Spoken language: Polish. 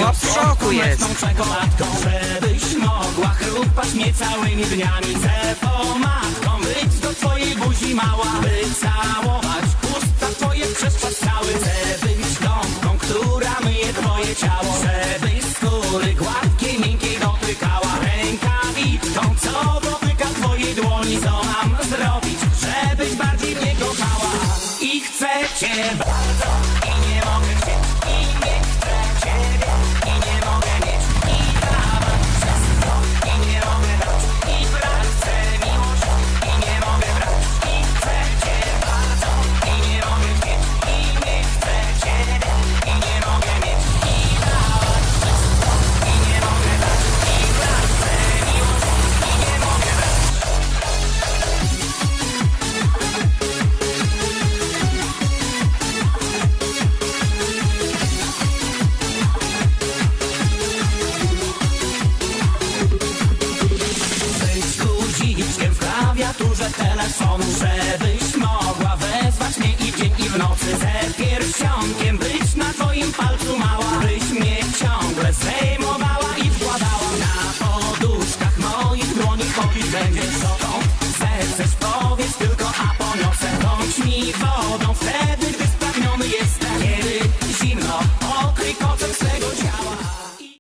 Mała w szoku jest. Czekoladką, żebyś mogła chrupać mnie całymi dniami. Chcę pomadką być do twojej buzi mała, by całować usta twoje przez czas cały. Chcę być gąbką, która myje twoje ciało, żebyś skóry gładkiej, miękkiej dotykała. Rękawiczką, co dotyka twojej dłoni. Co mam zrobić, żebyś bardziej mnie kochała? I chcę cię bardzo i nie mogę chcieć, i nie chcę ciebie i nie mogę mieć, i dawać wszystko i nie mogę dać, i brak chcę miłość i nie mogę brać. I chcę cię bardzo i nie mogę chcieć, i nie chcę ciebie i nie mogę mieć, i dawać wszystko i nie mogę dać, i brak chcę miłość i nie mogę brać. Być guziczkiem w klawiaturze telefonu, żebyś mogła wezwać mnie i w dzień i w nocy. Ze pierścionkiem być na twoim palcu mała, byś mnie ciągle zdejmowała i wkładała. Na poduszkach moich dłoni chodzić będziesz dokąd zechcesz, powiedz tylko, a poniosę. Bądź mi wodą wtedy, gdy spragniony jestem, kiedy